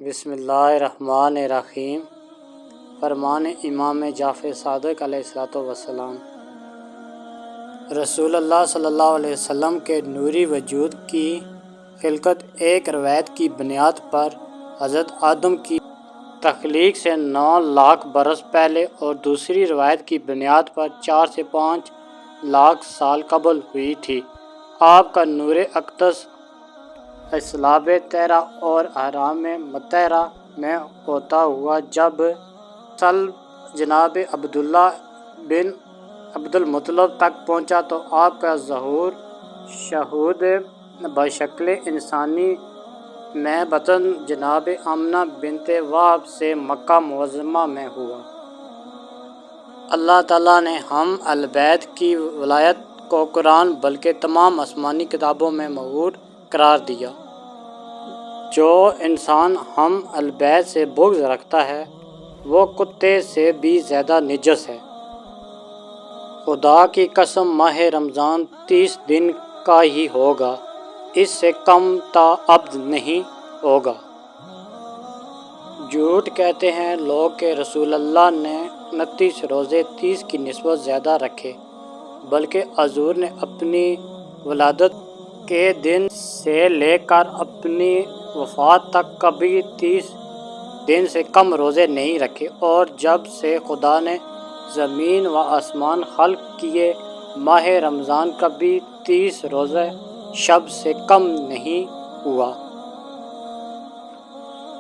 بسم اللہ الرحمن الرحیم۔ فرمان امام جعفر صادق علیہ السلام۔ رسول اللہ صلی اللہ علیہ وسلم کے نوری وجود کی خلقت ایک روایت کی بنیاد پر حضرت آدم کی تخلیق سے 9 لاکھ برس پہلے اور دوسری روایت کی بنیاد پر 4 سے 5 لاکھ سال قبل ہوئی تھی۔ آپ کا نور اقدس اسلاب تیرہ اور احرام مطہرہ میں ہوتا ہوا جب صلب جناب عبداللہ بن عبدالمطلب تک پہنچا تو آپ کا ظہور شہود بشکل انسانی میں بطن جناب آمنہ بنت وہب سے مکہ معظمہ میں ہوا۔ اللہ تعالیٰ نے ہم اہل بیت کی ولایت کو قرآن بلکہ تمام آسمانی کتابوں میں مؤثور قرار دیا۔ جو انسان ہم اہل بیت سے بغض رکھتا ہے وہ کتے سے بھی زیادہ نجس ہے۔ خدا کی قسم ماہ رمضان 30 دن کا ہی ہوگا، اس سے کم تا ابد نہیں ہوگا۔ جھوٹ کہتے ہیں لوگ کہ رسول اللہ نے 29 روزے 30 کی نسبت زیادہ رکھے، بلکہ حضور نے اپنی ولادت کے دن سے لے کر اپنی وفات تک کبھی 30 دن سے کم روزے نہیں رکھے، اور جب سے خدا نے زمین و آسمان خلق کیے ماہ رمضان کبھی 30 روزہ شب سے کم نہیں ہوا۔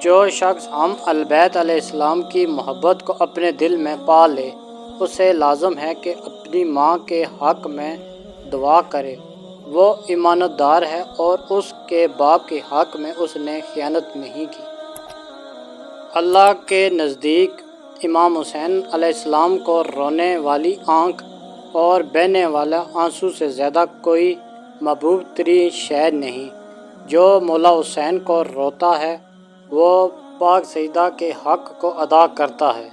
جو شخص ہم اہل بیت علیہ السلام کی محبت کو اپنے دل میں پا لے اسے لازم ہے کہ اپنی ماں کے حق میں دعا کرے، وہ ایماندار ہے اور اس کے باپ کے حق میں اس نے خیانت نہیں کی۔ اللہ کے نزدیک امام حسین علیہ السلام کو رونے والی آنکھ اور بہنے والا آنسو سے زیادہ کوئی محبوب ترین شے نہیں۔ جو مولا حسین کو روتا ہے وہ پاک سیدہ کے حق کو ادا کرتا ہے۔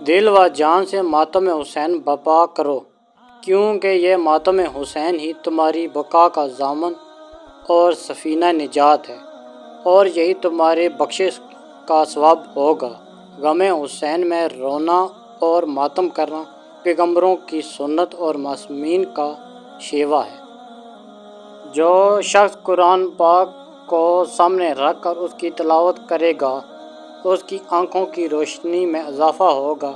دل و جان سے ماتم حسین برپا کرو، کیونکہ یہ ماتم حسین ہی تمہاری بقا کا ضامن اور سفینہ نجات ہے، اور یہی تمہارے بخشش کا سبب ہوگا۔ غم حسین میں رونا اور ماتم کرنا پیغمبروں کی سنت اور معصومین کا شیوہ ہے۔ جو شخص قرآن پاک کو سامنے رکھ کر اس کی تلاوت کرے گا اس کی آنکھوں کی روشنی میں اضافہ ہوگا،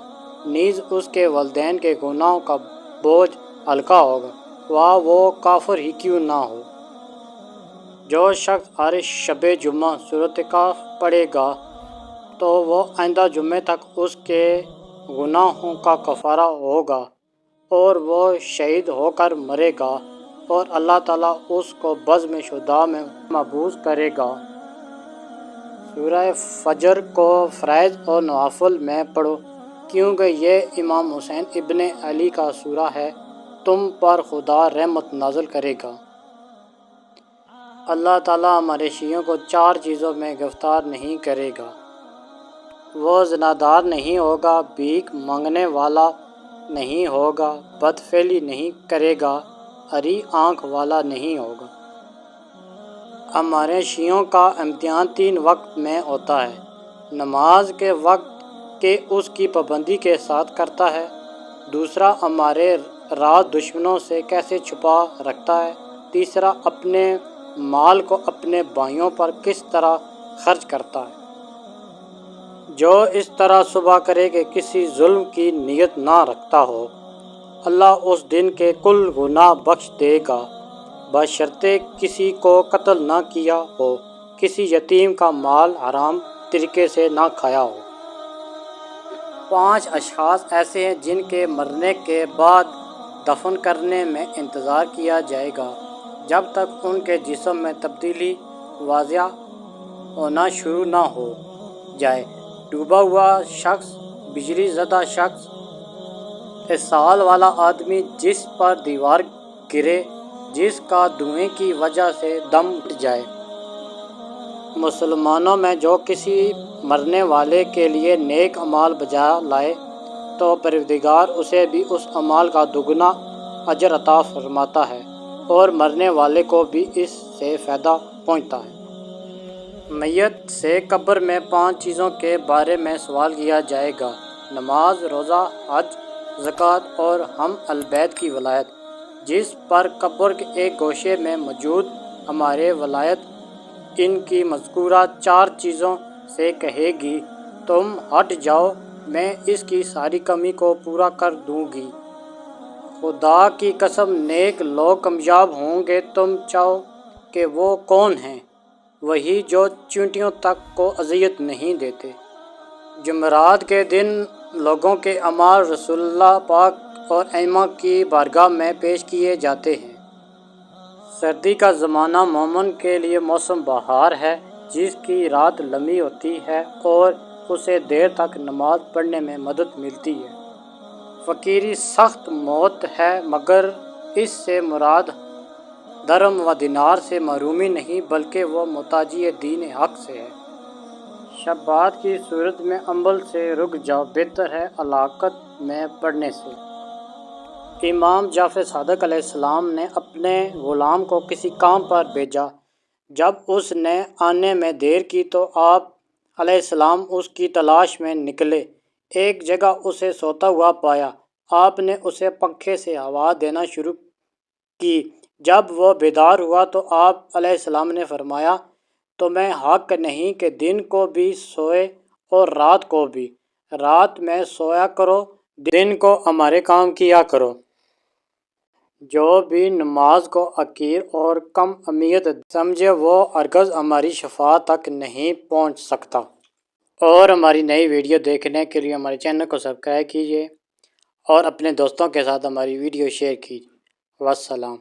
نیز اس کے والدین کے گناہوں کا بوجھ ہلکا ہوگا، خواہ وہ کافر ہی کیوں نہ ہو۔ جو شخص ہر شب جمعہ سورۃ کہف پڑھے گا تو وہ آئندہ جمعے تک اس کے گناہوں کا کفارہ ہوگا، اور وہ شہید ہو کر مرے گا اور اللہ تعالیٰ اس کو بزم شہداء میں مبعوث کرے گا۔ سورہ فجر کو فرائض اور نوافل میں پڑھو، کیونکہ یہ امام حسین ابن علی کا سورہ ہے، تم پر خدا رحمت نازل کرے گا۔ اللہ تعالیٰ ہمارے شیعوں کو 4 چیزوں میں گرفتار نہیں کرے گا۔ وہ زنادار نہیں ہوگا، بھیک مانگنے والا نہیں ہوگا، بدفعلی نہیں کرے گا، ہری آنکھ والا نہیں ہوگا۔ ہمارے شیعوں کا امتحان 3 وقت میں ہوتا ہے: نماز کے وقت کہ اس کی پابندی کے ساتھ کرتا ہے، دوسرا ہمارے راز دشمنوں سے کیسے چھپا رکھتا ہے، تیسرا اپنے مال کو اپنے بھائیوں پر کس طرح خرچ کرتا ہے۔ جو اس طرح صبح کرے کہ کسی ظلم کی نیت نہ رکھتا ہو، اللہ اس دن کے کل گناہ بخش دے گا، بشرطے کسی کو قتل نہ کیا ہو، کسی یتیم کا مال حرام طریقے سے نہ کھایا ہو۔ 5 اشخاص ایسے ہیں جن کے مرنے کے بعد دفن کرنے میں انتظار کیا جائے گا جب تک ان کے جسم میں تبدیلی واضح ہونا شروع نہ ہو جائے: ڈوبا ہوا شخص، بجلی زدہ شخص، اسہال والا آدمی جس پر دیوار گرے، جس کا دھوئیں کی وجہ سے دم گھٹ جائے۔ مسلمانوں میں جو کسی مرنے والے کے لیے نیک اعمال بجا لائے تو پروردگار اسے بھی اس عمل کا دوگنا اجر عطا فرماتا ہے، اور مرنے والے کو بھی اس سے فائدہ پہنچتا ہے۔ میت سے قبر میں 5 چیزوں کے بارے میں سوال کیا جائے گا: نماز، روزہ، حج، زکوٰۃ اور ہم البیت کی ولایت، جس پر قبر کے ایک گوشے میں موجود ہمارے ولایت ان کی مذکورہ 4 چیزوں سے کہے گی: تم ہٹ جاؤ، میں اس کی ساری کمی کو پورا کر دوں گی۔ خدا کی قسم، نیک لوگ کامیاب ہوں گے۔ تم چاہو کہ وہ کون ہیں؟ وہی جو چیونٹیوں تک کو اذیت نہیں دیتے۔ جمعرات کے دن لوگوں کے اعمال رسول اللہ پاک اور ائمہ کی بارگاہ میں پیش کیے جاتے ہیں۔ سردی کا زمانہ مومن کے لیے موسم بہار ہے، جس کی رات لمبی ہوتی ہے اور اسے دیر تک نماز پڑھنے میں مدد ملتی ہے۔ فقیری سخت موت ہے، مگر اس سے مراد درم و دینار سے محرومی نہیں بلکہ وہ محتاجی دین حق سے ہے۔ شبات کی صورت میں عمل سے رک جاؤ، بہتر ہے ہلاکت میں پڑنے سے۔ امام جعفر صادق علیہ السلام نے اپنے غلام کو کسی کام پر بھیجا۔ جب اس نے آنے میں دیر کی تو آپ علیہ السلام اس کی تلاش میں نکلے۔ ایک جگہ اسے سوتا ہوا پایا۔ آپ نے اسے پنکھے سے ہوا دینا شروع کی۔ جب وہ بیدار ہوا تو آپ علیہ السلام نے فرمایا: تمہیں حق نہیں کہ دن کو بھی سوئے اور رات کو بھی؟ رات میں سویا کرو، دن کو ہمارے کام کیا کرو۔ جو بھی نماز کو حقیر اور کم اہمیت سمجھے وہ ہرگز ہماری شفاعت تک نہیں پہنچ سکتا۔ اور ہماری نئی ویڈیو دیکھنے کے لیے ہمارے چینل کو سبسکرائب کیجیے اور اپنے دوستوں کے ساتھ ہماری ویڈیو شیئر کیجیے۔ والسلام۔